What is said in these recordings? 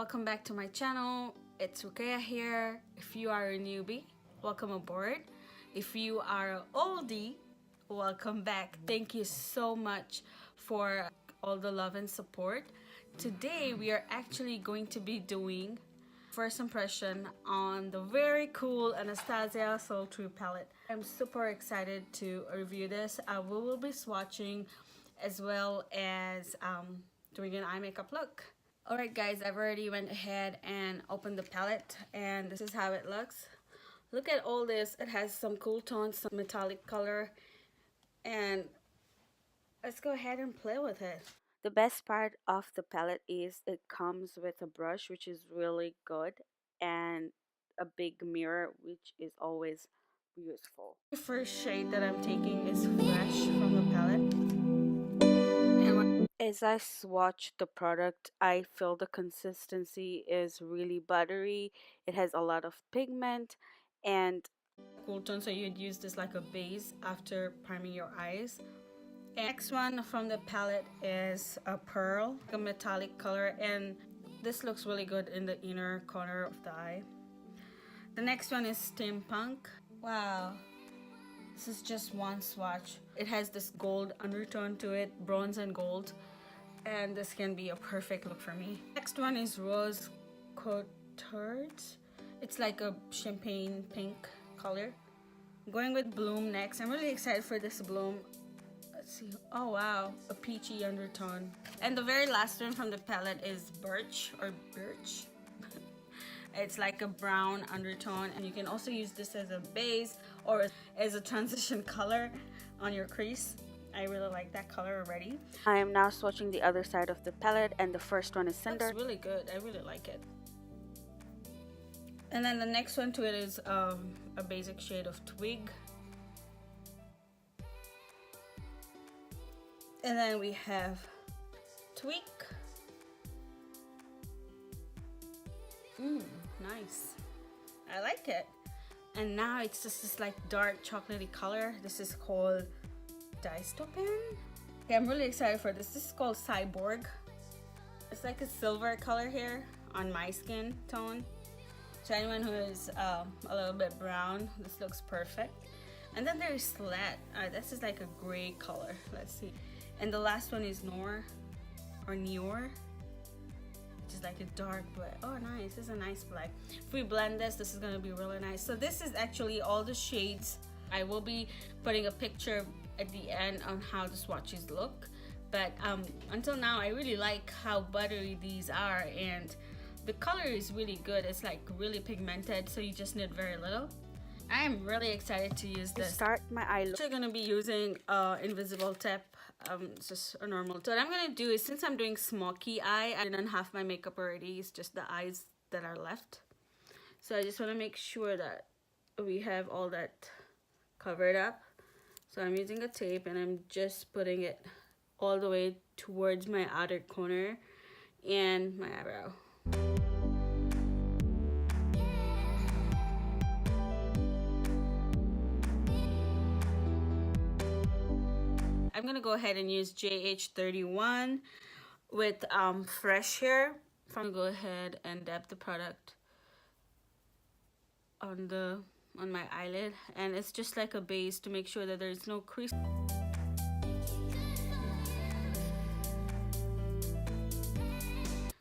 welcome back to my channel. It's Rukziee here. If you are a newbie, welcome aboard. If you are an oldie, welcome back. Thank you so much for all the love and support. Today we are actually going to be doing first impression on the very cool Anastasia SULTRY palette. I'm super excited to review this. We will be swatching as well as doing an eye makeup look. Alright guys, I've already went ahead and opened the palette and this is how it looks. Look at all this. It has some cool tones, some metallic color, and let's go ahead and play with it. The best part of the palette is it comes with a brush, which is really good, and a big mirror, which is always useful. The first shade that I'm taking is Fresh from the palette. And as I swatch the product, I feel the consistency is really buttery. It has a lot of pigment and cool tone, so you'd use this like a base after priming your eyes. And next one from the palette is a pearl, a metallic color, and this looks really good in the inner corner of the eye. The next one is Steampunk. Wow, this is just one swatch. It has this gold undertone to it, bronze and gold, and this can be a perfect look for me. Next one is Rose Couture. It's like a champagne pink color. I'm going with Bloom next. I'm really excited for this Bloom. Let's see. Oh wow, a peachy undertone. And the very last one from the palette is Birch or Birch. It's like a brown undertone, and you can also use this as a base or as a transition color on your crease. I really like that color already. I am now swatching the other side of the palette, and the first one is Cinder. It's really good. I really like it. And then the next one to it is a basic shade of Twig. And then we have Tweak. Nice. I like it. And now it's just this like dark chocolatey color. This is called Dystopian. Okay, I'm really excited for this. This is called Cyborg. It's like a silver color here on my skin tone. So anyone who is a little bit brown, this looks perfect. And then there's Slat. This is like a gray color. Let's see. And the last one is Noor or Neor, which is like a dark black. Oh nice, this is a nice black. If we blend this is gonna be really nice. So this is actually all the shades. I will be putting a picture at the end on how the swatches look. But until now I really like how buttery these are, and the color is really good. It's like really pigmented, so you just need very little. I am really excited to use this. To start my eye look, I'm gonna be using invisible tip. It's just a normal. So what I'm gonna do is, since I'm doing smoky eye, I didn't have my makeup already. It's just the eyes that are left. So I just want to make sure that we have all that covered up. So I'm using a tape and I'm just putting it all the way towards my outer corner and my eyebrow. I'm gonna go ahead and use JH31 with Fresh here. I'm gonna go ahead and dab the product on my eyelid, and it's just like a base to make sure that there's no crease.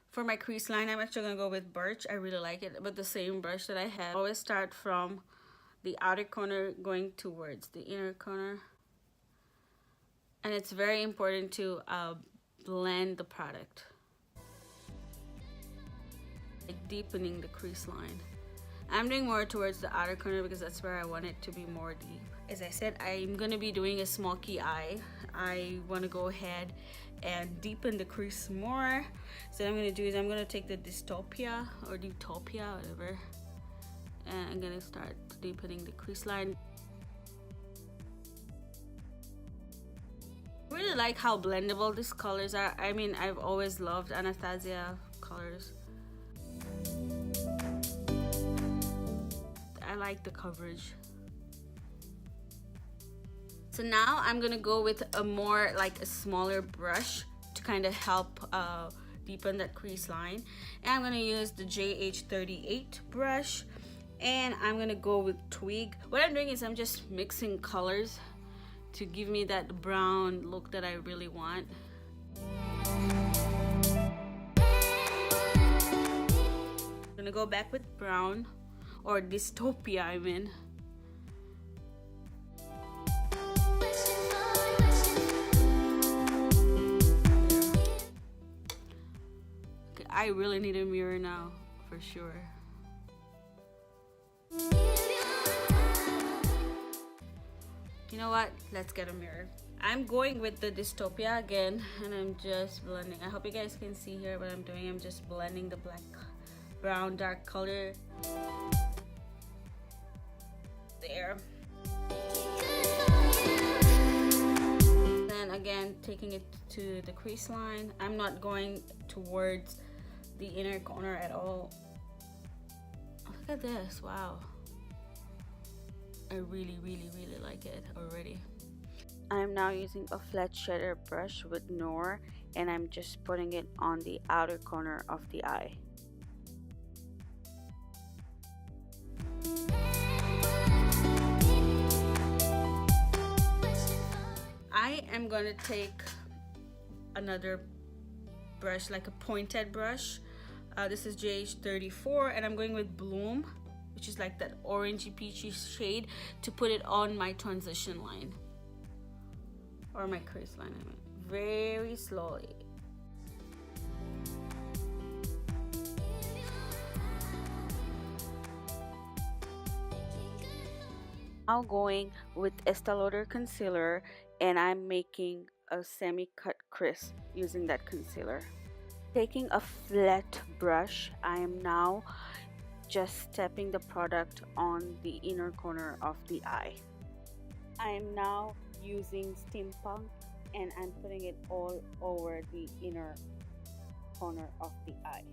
For my crease line, I'm actually gonna go with Birch. I really like it, but the same brush that I have. Always start from the outer corner going towards the inner corner. And it's very important to blend the product, like deepening the crease line. I'm doing more towards the outer corner because that's where I want it to be more deep. As I said, I'm going to be doing a smoky eye. I want to go ahead and deepen the crease more. So what I'm going to do is I'm going to take the Dystopia or Utopia, whatever, and I'm going to start deepening the crease line. I really like how blendable these colors are. I mean, I've always loved Anastasia colors. I like the coverage. So now I'm gonna go with a more like a smaller brush to kind of help deepen that crease line. And I'm going to use the JH38 brush, and I'm going to go with Twig. What I'm doing is I'm just mixing colors to give me that brown look that I really want. I'm going to go back with brown, or Dystopia I mean. I really need a mirror now, for sure. You know what? Let's get a mirror. I'm going with the Dystopia again, and I'm just blending. I hope you guys can see here what I'm doing. I'm just blending the black, brown, dark color. There. Then again, taking it to the crease line. I'm not going towards the inner corner at all. Look at this. Wow, I really like it already. I'm now using a flat shader brush with Noor, and I'm just putting it on the outer corner of the eye. I am gonna take another brush, like a pointed brush. This is JH34, and I'm going with Bloom, which is like that orangey peachy shade, to put it on my transition line, or my crease line, I mean, very slowly. Now going with Estee Lauder concealer, and I'm making a semi-cut crease using that concealer. Taking a flat brush, I am now just tapping the product on the inner corner of the eye. I am now using Steampunk, and I'm putting it all over the inner corner of the eye.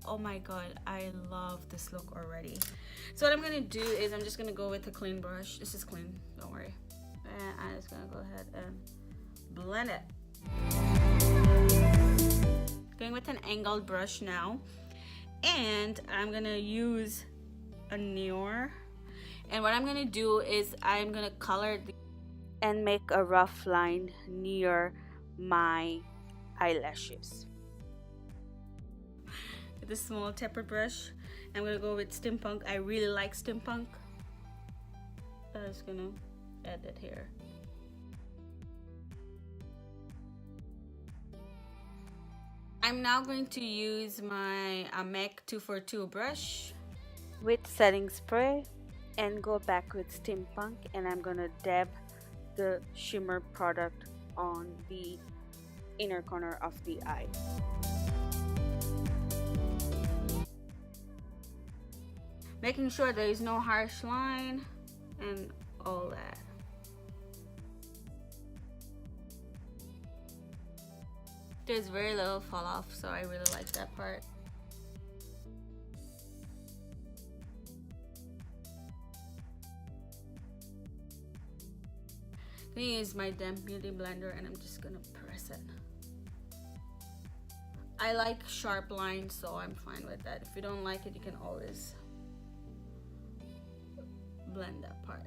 Oh my god, I love this look already. So what I'm gonna do is I'm just gonna go with a clean brush. This is clean, don't worry. And I'm just gonna go ahead and blend it. Going with an angled brush now, and I'm gonna use a Noor. And what I'm gonna do is I'm gonna color and make a rough line near my eyelashes. With a small taper brush, I'm gonna go with Steampunk. I really like Steampunk. I'm just gonna add it here. I'm now going to use my MAC 242 brush with setting spray and go back with Steampunk, and I'm gonna dab the shimmer product on the inner corner of the eye. Making sure there is no harsh line and all that. There's very little fall off, so I really like that part. I'm gonna use my damp beauty blender, and I'm just gonna press it. I like sharp lines, so I'm fine with that. If you don't like it, you can always blend that part.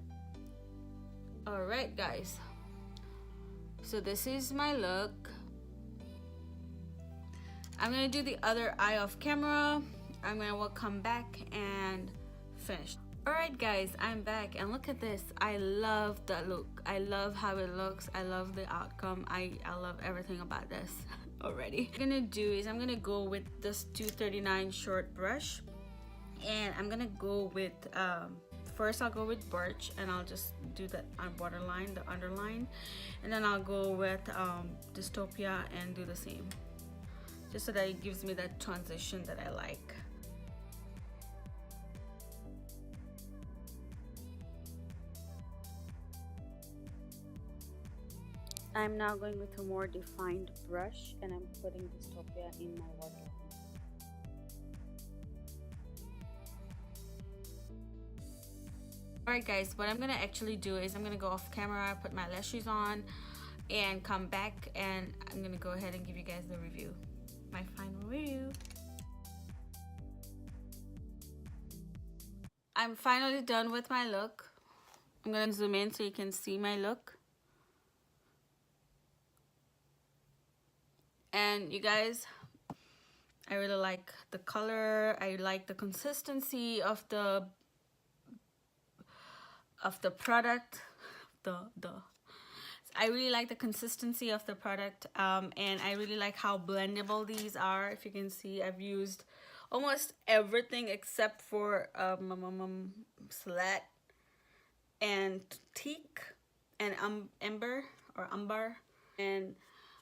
Alright guys, so this is my look. I'm gonna do the other eye off camera. I'm gonna come back and finish. Alright guys, I'm back, and look at this. I love the look. I love how it looks. I love the outcome. I love everything about this already. What I'm gonna do is I'm gonna go with this 239 short brush, and I'm gonna go with first I'll go with Birch, and I'll just do the waterline, the underline, and then I'll go with Dystopia and do the same, just so that it gives me that transition that I like. I'm now going with a more defined brush, and I'm putting Dystopia in my waterline. Alright guys, what I'm gonna actually do is I'm gonna go off camera, put my lashes on, and come back, and I'm gonna go ahead and give you guys the review, my final review. I'm finally done with my look. I'm gonna zoom in so you can see my look. And you guys, I really like the color. I like the consistency of the product. I really like the consistency of the product, and I really like how blendable these are. If you can see, I've used almost everything except for Slat and Teak and Umber, and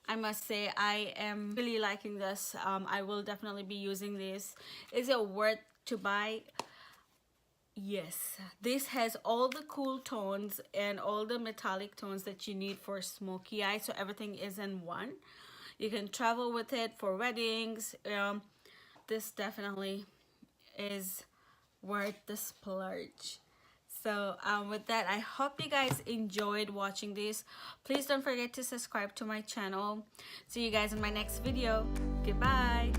I must say I am really liking this. I will definitely be using this. Is it worth to buy? Yes, this has all the cool tones and all the metallic tones that you need for smoky eye, so everything is in one. You can travel with it for weddings. This definitely is worth the splurge. So with that, I hope you guys enjoyed watching this. Please don't forget to subscribe to my channel. See you guys in my next video. Goodbye.